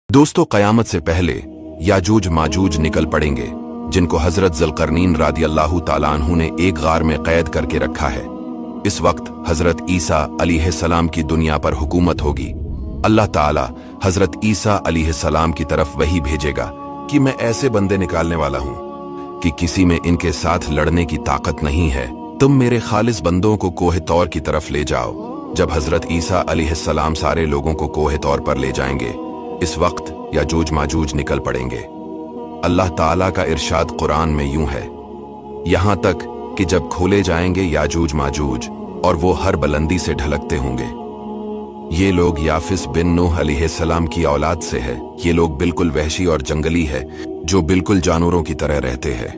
दोस्तों, क़यामत से पहले याजूज माजूज निकल पड़ेंगे, जिनको हजरत ज़ुल्करनैन रज़ियल्लाहु ताला अन्हु ने एक गार में कैद करके रखा है। इस वक्त हजरत ईसा अलैहिस्सलाम की दुनिया पर हुकूमत होगी। अल्लाह ताला हजरत ईसा अलैहिस्सलाम की तरफ वही भेजेगा कि मैं ऐसे बंदे निकालने वाला हूँ कि किसी में इनके साथ लड़ने की ताकत नहीं है। तुम मेरे खालिस बंदों को कोहे तौर की तरफ ले जाओ। जब हजरत ईसा अलैहिस्सलाम सारे लोगों को कोहे तौर पर ले जाएंगे, इस वक्त याजूज माजूज निकल पड़ेंगे। अल्लाह ताला का इरशाद कुरान में यूं है, यहां तक कि जब खोले जाएंगे याजूज माजूज और वो हर बुलंदी से ढलकते होंगे। ये लोग याफिस बिन नूह अलैहिस्सलाम की औलाद से है। ये लोग बिल्कुल वहशी और जंगली है, जो बिल्कुल जानवरों की तरह रहते हैं।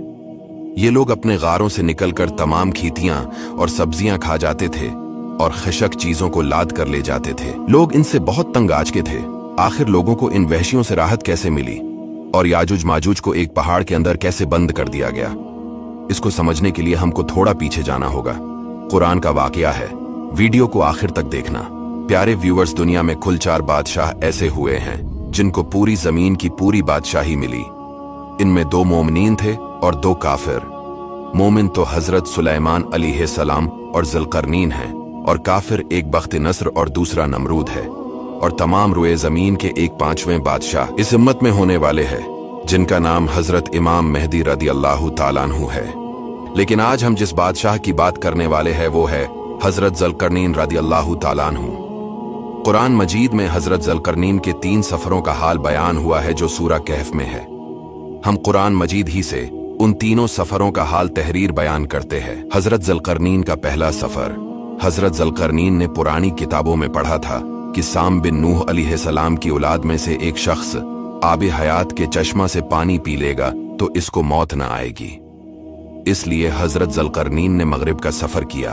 ये लोग अपने गारों से निकलकर तमाम खीतियां और सब्जियां खा जाते थे और खशक चीजों को लाद कर ले जाते थे। लोग इनसे बहुत तंग आज के थे। आखिर लोगों को इन वहशियों से राहत कैसे मिली और याजूज माजूज को एक पहाड़ के अंदर कैसे बंद कर दिया गया, इसको समझने के लिए हमको थोड़ा पीछे जाना होगा। कुरान का वाकया है, वीडियो को आखिर तक देखना। प्यारे व्यूअर्स, दुनिया में कुल 4 बादशाह ऐसे हुए हैं जिनको पूरी जमीन की पूरी बादशाही मिली। इनमें 2 मोमिनीन थे और 2 काफिर। मोमिन तो हजरत सुलेमान अलैहिस्सलाम और ज़ुल्करनैन हैं, और काफिर एक बख्त नस्र और दूसरा नमरूद है। और तमाम रुए जमीन के 1/5वें बादशाह इस उम्मत में होने वाले हैं, जिनका नाम हजरत इमाम मेहदी रज़ियल्लाहु ताला अन्हु है। लेकिन आज हम जिस बादशाह की बात करने वाले हैं वो है हजरत ज़ुल्करनैन रज़ियल्लाहु ताला अन्हु। कुरान मजीद में हजरत ज़ुल्करनैन के 3 सफरों का हाल बयान हुआ है जो सूरा कहफ में है। हम कुरान मजीद ही से उन तीनों सफरों का हाल तहरीर बयान करते हैं। हजरत ज़ुल्करनैन का पहला सफर। हजरत ज़ुल्करनैन ने पुरानी किताबों में पढ़ा था कि साम बिन नूह अलैहिस्सलाम की औलाद में से एक शख्स आब हयात के चश्मा से पानी पी लेगा तो इसको मौत न आएगी। इसलिए हजरत ज़ुल्करनैन ने मगरिब का सफर किया।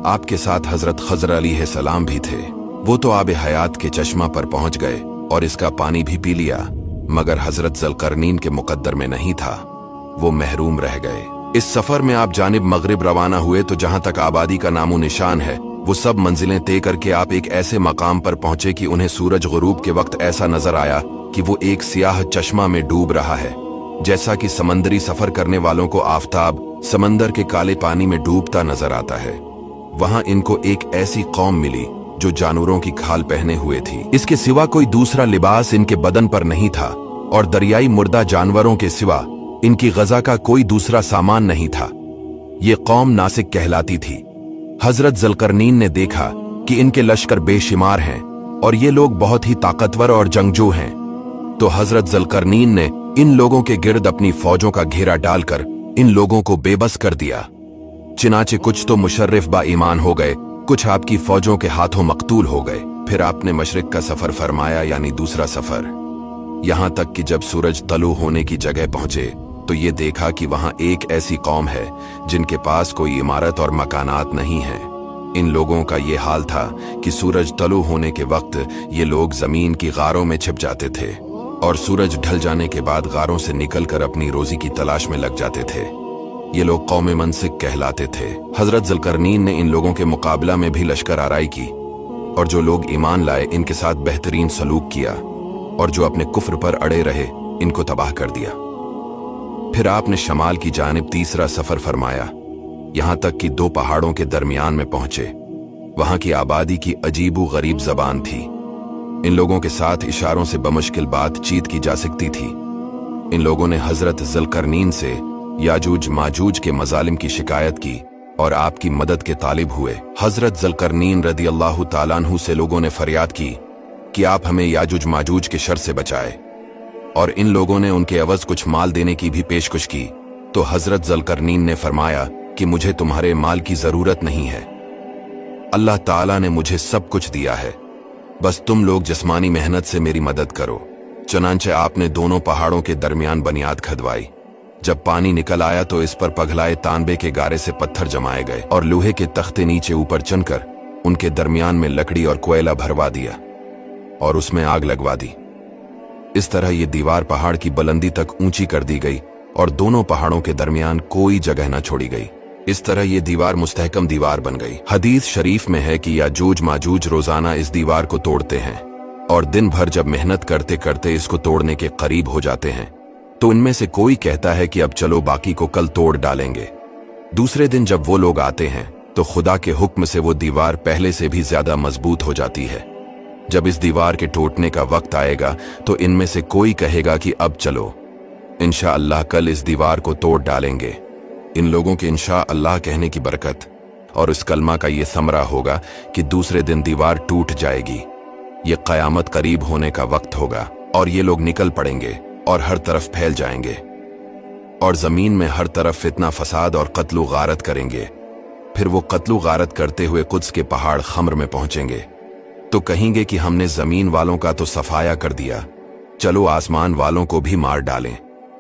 आपके साथ हजरत खज़र अलैहिस्सलाम भी थे। वो तो आब हयात के चश्मा पर पहुंच गए और इसका पानी भी पी लिया, मगर हजरत ज़ुल्करनैन के मुकद्दर में नहीं था, वो महरूम रह गए। इस सफर में आप जानिब मगरिब रवाना हुए तो जहां तक आबादी का नामो निशान है, वो सब मंजिलें तय करके आप एक ऐसे मकाम पर पहुंचे कि उन्हें सूरज गुरूब के वक्त ऐसा नजर आया कि वो एक सियाह चश्मा में डूब रहा है। जैसा कि समंदरी सफर करने वालों को आफताब समंदर के काले पानी में डूबता नजर आता है, वहां इनको एक ऐसी कौम मिली जो जानवरों की खाल पहने हुए थी। इसके सिवा कोई दूसरा लिबास इनके बदन पर नहीं था, और दरियाई मुर्दा जानवरों के सिवा इनकी गजा का कोई दूसरा सामान नहीं था। ये कौम नासिक कहलाती थी। हजरत ज़ुल्करनैन ने देखा कि इनके लश्कर बेशुमार हैं और ये लोग बहुत ही ताकतवर और जंगजू हैं, तो हजरत ज़ुल्करनैन ने इन लोगों के गिर्द अपनी फौजों का घेरा डालकर इन लोगों को बेबस कर दिया। चिनाचे कुछ तो मुशर्रिफ बा ईमान हो गए, कुछ आपकी फौजों के हाथों मकतूल हो गए। फिर आपने मशरिक का सफर फरमाया, यानी दूसरा सफर। यहां तक कि जब सूरज तलू होने की जगह पहुंचे तो ये देखा कि वहां एक ऐसी कौम है जिनके पास कोई इमारत और मकानात नहीं है। इन लोगों का ये हाल था कि सूरज तलू होने के वक्त ये लोग जमीन की गारों में छिप जाते थे और सूरज ढल जाने के बाद गारों से निकलकर अपनी रोजी की तलाश में लग जाते थे। ये लोग कौम मनसिक कहलाते थे। हजरत ज़ुल्करनैन ने इन लोगों के मुकाबला में भी लश्कर आराई की, और जो लोग ईमान लाए इनके साथ बेहतरीन सलूक किया, और जो अपने कुफ्र पर अड़े रहे इनको तबाह कर दिया। फिर आपने शमाल की जानिब तीसरा सफर फरमाया, यहां तक कि 2 पहाड़ों के दरमियान में पहुंचे। वहां की आबादी की अजीबो गरीब जबान थी। इन लोगों के साथ इशारों से बमुश्किल बातचीत की जा सकती थी। इन लोगों ने हजरत ज़ुल्करनैन से याजूज माजूज के मजालिम की शिकायत की और आपकी मदद के तालिब हुए। हजरत ज़ुल्करनैन रज़ियल्लाहु ताला अन्हु से लोगों ने फरियाद की कि आप हमें याजूज माजूज के शर से बचाए, और इन लोगों ने उनके अवज कुछ माल देने की भी पेशकश की। तो हजरत ज़ुल्करनैन ने फरमाया कि मुझे तुम्हारे माल की जरूरत नहीं है, अल्लाह ताला ने मुझे सब कुछ दिया है, बस तुम लोग जिस्मानी मेहनत से मेरी मदद करो। चनांचे आपने दोनों पहाड़ों के दरमियान बुनियाद खदवाई। जब पानी निकल आया तो इस पर पगलाए तांबे के गारे से पत्थर जमाए गए और लोहे के तख्ते नीचे ऊपर चनकर उनके दरमियान में लकड़ी और कोयला भरवा दिया और उसमें आग लगवा दी। इस तरह ये दीवार पहाड़ की बुलंदी तक ऊंची कर दी गई और दोनों पहाड़ों के दरमियान कोई जगह न छोड़ी गई। इस तरह ये दीवार मुस्तहकम दीवार बन गई। हदीस शरीफ में है कि याजूज माजूज रोजाना इस दीवार को तोड़ते हैं और दिन भर जब मेहनत करते करते इसको तोड़ने के करीब हो जाते हैं तो इनमें से कोई कहता है कि अब चलो बाकी को कल तोड़ डालेंगे। दूसरे दिन जब वो लोग आते हैं तो खुदा के हुक्म से वो दीवार पहले से भी ज्यादा मजबूत हो जाती है। जब इस दीवार के टूटने का वक्त आएगा तो इनमें से कोई कहेगा कि अब चलो इंशाअल्लाह कल इस दीवार को तोड़ डालेंगे। इन लोगों के इंशाअल्लाह कहने की बरकत और इस कलमा का ये समरा होगा कि दूसरे दिन दीवार टूट जाएगी। ये क़यामत करीब होने का वक्त होगा और ये लोग निकल पड़ेंगे और हर तरफ फैल जाएंगे और जमीन में हर तरफ फितना फसाद और कत्ल गारत करेंगे। फिर वो कत्ल गारत करते हुए कुद्स के पहाड़ खम्र में पहुंचेंगे तो कहेंगे कि हमने जमीन वालों का तो सफाया कर दिया, चलो आसमान वालों को भी मार डालें।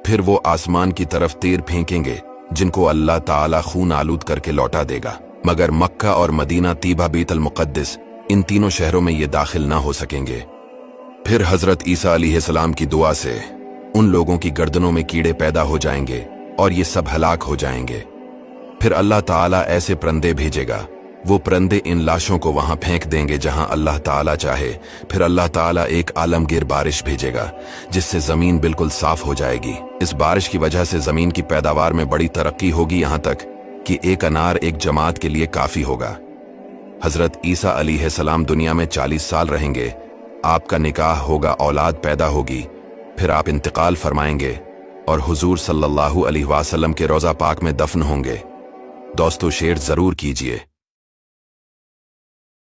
फिर वो आसमान की तरफ तीर फेंकेंगे जिनको अल्लाह ताला खून आलूद करके लौटा देगा, मगर मक्का और मदीना तीबा बीतल मुक़द्दस इन तीनों शहरों में ये दाखिल ना हो सकेंगे। फिर हजरत ईसा अलैहिस्सलाम की दुआ से उन लोगों की गर्दनों में कीड़े पैदा हो जाएंगे और ये सब हलाक हो जाएंगे। फिर अल्लाह ताला ऐसे परंदे भेजेगा, वो परंदे इन लाशों को वहां फेंक देंगे जहां अल्लाह ताला चाहे। फिर अल्लाह ताला एक आलमगीर बारिश भेजेगा जिससे जमीन बिल्कुल साफ हो जाएगी। इस बारिश की वजह से जमीन की पैदावार में बड़ी तरक्की होगी, यहां तक कि एक अनार एक जमात के लिए काफी होगा। हजरत ईसा अलैहिस्सलाम दुनिया में 40 साल रहेंगे, आपका निकाह होगा, औलाद पैदा होगी, फिर आप इंतकाल फरमाएंगे और हुजूर सल्लल्लाहु अलैहि वसल्लम के रोज़ा पाक में दफन होंगे। दोस्तों शेयर जरूर कीजिए।